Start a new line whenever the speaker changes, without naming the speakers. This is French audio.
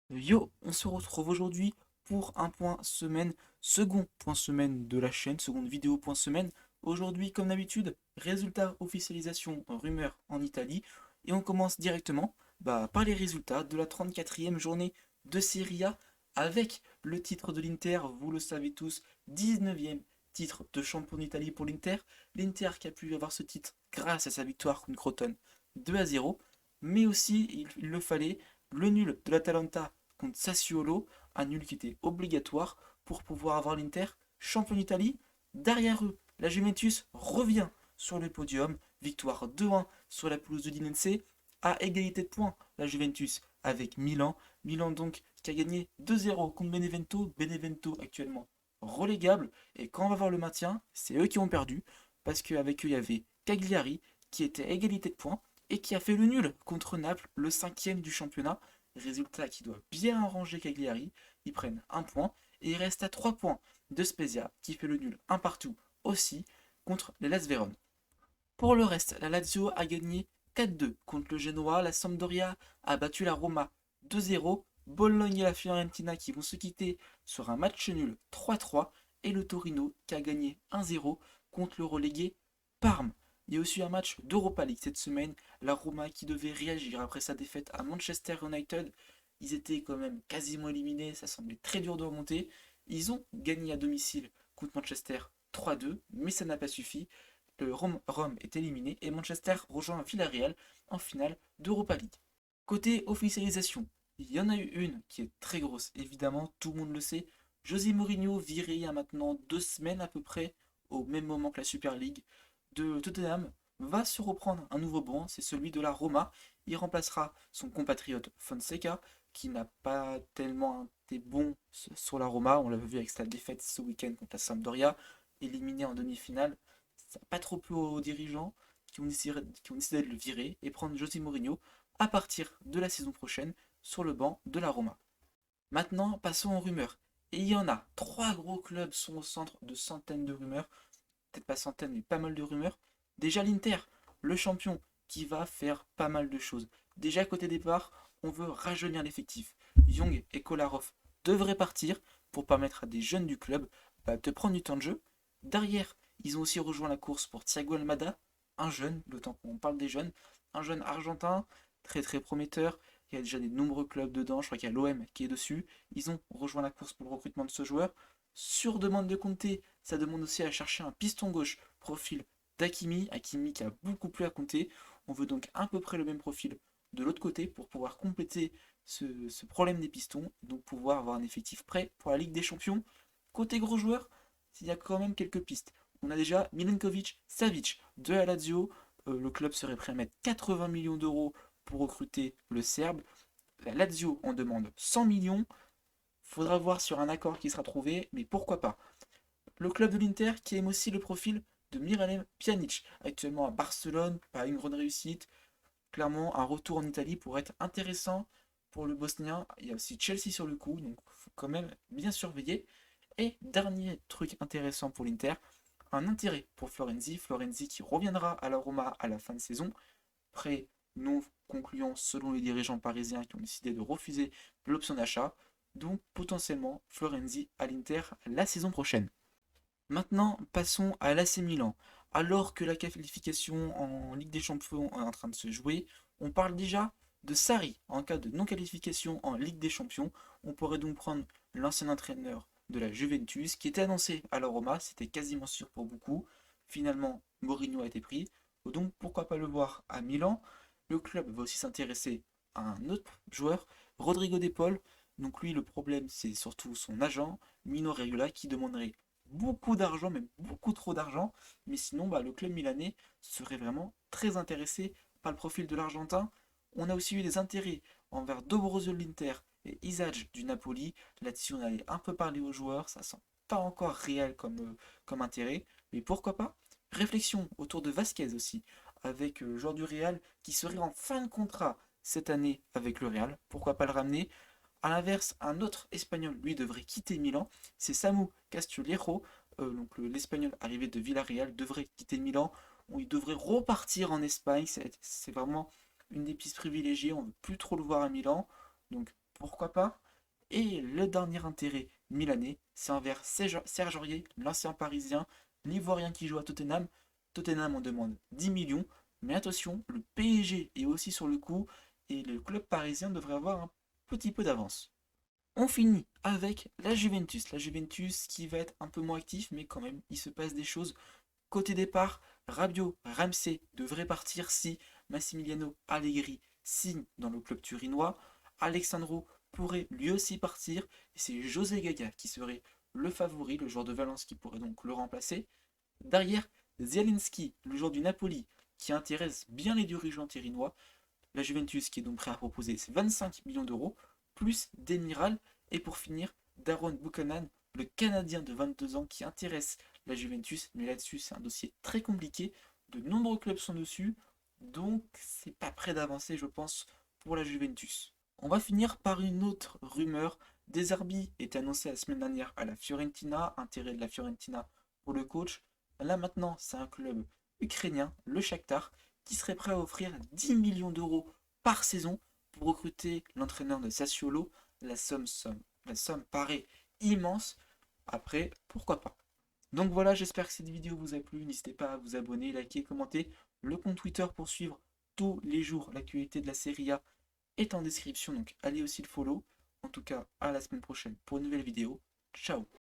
Yo, on se retrouve aujourd'hui pour un point semaine, second point semaine de la chaîne, seconde vidéo point semaine. Aujourd'hui, comme d'habitude, résultats, officialisation, rumeurs en Italie. Et on commence directement par les résultats de la 34e journée de Serie A avec le titre de l'Inter, vous le savez tous, 19e titre de champion d'Italie pour l'Inter. L'Inter qui a pu avoir ce titre grâce à sa victoire contre Crotone 2-0, mais aussi il le fallait le nul de l'Atalanta contre Sassuolo, un nul qui était obligatoire pour pouvoir avoir l'Inter champion d'Italie. Derrière eux, la Juventus revient sur le podium, victoire 2-1 sur la pelouse de Dinense, à égalité de points la Juventus avec Milan. Milan donc qui a gagné 2-0 contre Benevento. Benevento actuellement relégable. Et quand on va voir le maintien, c'est eux qui ont perdu parce qu'avec eux il y avait Cagliari qui était à égalité de points et qui a fait le nul contre Naples, le cinquième du championnat. Résultat qui doit bien arranger Cagliari. Ils prennent un point et il reste à 3 points de Spezia qui fait le nul un partout aussi contre les Las Vérone. Pour le reste, la Lazio a gagné 4-2 contre le Genoa. La Sampdoria a battu la Roma 2-0. Bologne et la Fiorentina qui vont se quitter sur un match nul 3-3. Et le Torino qui a gagné 1-0 contre le relégué Parme. Il y a aussi un match d'Europa League cette semaine. La Roma qui devait réagir après sa défaite à Manchester United. Ils étaient quand même quasiment éliminés. Ça semblait très dur de remonter. Ils ont gagné à domicile contre Manchester 3-2. Mais ça n'a pas suffi. Le Rome est éliminé et Manchester rejoint Villarreal en finale d'Europa League. Côté officialisation, il y en a eu une qui est très grosse, évidemment, tout le monde le sait. José Mourinho viré il y a maintenant 2 semaines à peu près, au même moment que la Super League, de Tottenham, va se reprendre un nouveau banc, c'est celui de la Roma. Il remplacera son compatriote Fonseca, qui n'a pas tellement été bon sur la Roma. On l'a vu avec sa défaite ce week-end contre la Sampdoria, éliminé en demi-finale. Ça n'a pas trop plu aux dirigeants qui ont décidé de le virer et prendre José Mourinho à partir de la saison prochaine sur le banc de la Roma. Maintenant, passons aux rumeurs. Et il y en a. Trois gros clubs sont au centre de centaines de rumeurs. Peut-être pas centaines, mais pas mal de rumeurs. Déjà l'Inter, le champion, qui va faire pas mal de choses. Déjà côté départ, on veut rajeunir l'effectif. Young et Kolarov devraient partir pour permettre à des jeunes du club de prendre du temps de jeu. Derrière, ils ont aussi rejoint la course pour Thiago Almada, un jeune, d'autant qu'on parle des jeunes, un jeune argentin, très très prometteur. Il y a déjà des nombreux clubs dedans, je crois qu'il y a l'OM qui est dessus. Ils ont rejoint la course pour le recrutement de ce joueur. Sur demande de Conte, ça demande aussi à chercher un piston gauche, profil d'Akimi, Hakimi qui a beaucoup plu à Conte. On veut donc à peu près le même profil de l'autre côté pour pouvoir compléter ce problème des pistons, donc pouvoir avoir un effectif prêt pour la Ligue des Champions. Côté gros joueurs, il y a quand même quelques pistes. On a déjà Milenkovic, Savic de la Lazio. Le club serait prêt à mettre 80 millions d'euros pour recruter le Serbe. La Lazio en demande 100 millions. Faudra voir sur un accord qui sera trouvé, mais pourquoi pas. Le club de l'Inter qui aime aussi le profil de Miralem Pjanic, actuellement à Barcelone, pas une grande réussite. Clairement, un retour en Italie pourrait être intéressant pour le Bosnien. Il y a aussi Chelsea sur le coup, donc il faut quand même bien surveiller. Et dernier truc intéressant pour l'Inter, un intérêt pour Florenzi. Florenzi qui reviendra à la Roma à la fin de saison. Prêt non concluant selon les dirigeants parisiens qui ont décidé de refuser l'option d'achat. Donc potentiellement Florenzi à l'Inter la saison prochaine. Maintenant, passons à l'AC Milan. Alors que la qualification en Ligue des Champions est en train de se jouer, on parle déjà de Sarri en cas de non-qualification en Ligue des Champions. On pourrait donc prendre l'ancien entraîneur de la Juventus qui était annoncé à la Roma, c'était quasiment sûr pour beaucoup. Finalement, Mourinho a été pris. Donc pourquoi pas le voir à Milan. Le club va aussi s'intéresser à un autre joueur, Rodrigo De Paul. Donc lui, le problème, c'est surtout son agent, Mino Raiola, qui demanderait beaucoup d'argent, même beaucoup trop d'argent. Mais sinon, le club milanais serait vraiment très intéressé par le profil de l'Argentin. On a aussi eu des intérêts envers Dobrozio de l'Inter et Isaac du Napoli. Là-dessus, on allait un peu parler aux joueurs. Ça sent pas encore réel comme intérêt. Mais pourquoi pas. Réflexion autour de Vasquez aussi, avec le joueur du Real qui serait en fin de contrat cette année avec le Real. Pourquoi pas le ramener. A l'inverse, un autre Espagnol, lui, devrait quitter Milan. C'est Samu Castillejo, donc l'Espagnol arrivé de Villarreal, devrait quitter Milan. Il devrait repartir en Espagne. C'est vraiment une des pistes privilégiées. On ne veut plus trop le voir à Milan. Donc pourquoi pas. Et le dernier intérêt milanais, c'est envers Serge Aurier, l'ancien parisien, l'Ivoirien qui joue à Tottenham. Tottenham en demande 10 millions, mais attention, le PSG est aussi sur le coup et le club parisien devrait avoir un petit peu d'avance. On finit avec la Juventus. La Juventus qui va être un peu moins actif, mais quand même, il se passe des choses. Côté départ, Rabiot, Ramsey devraient partir si Massimiliano Allegri signe dans le club turinois. Alexandro pourrait lui aussi partir. Et c'est José Gaga qui serait le favori, le joueur de Valence qui pourrait donc le remplacer. Derrière, Zielinski, le joueur du Napoli, qui intéresse bien les dirigeants turinois. La Juventus qui est donc prêt à proposer ses 25 millions d'euros, plus Demiral. Et pour finir, Darwin Buchanan, le Canadien de 22 ans qui intéresse la Juventus. Mais là-dessus, c'est un dossier très compliqué. De nombreux clubs sont dessus. Donc, c'est pas prêt d'avancer, je pense, pour la Juventus. On va finir par une autre rumeur. De Zerbi est annoncé la semaine dernière à la Fiorentina. Intérêt de la Fiorentina pour le coach. Là maintenant, c'est un club ukrainien, le Shakhtar, qui serait prêt à offrir 10 millions d'euros par saison pour recruter l'entraîneur de Sassuolo. La somme paraît immense. Après, pourquoi pas. Donc voilà, j'espère que cette vidéo vous a plu. N'hésitez pas à vous abonner, liker, commenter. Le compte Twitter pour suivre tous les jours l'actualité de la Serie A est en description, donc allez aussi le follow. En tout cas, à la semaine prochaine pour une nouvelle vidéo. Ciao!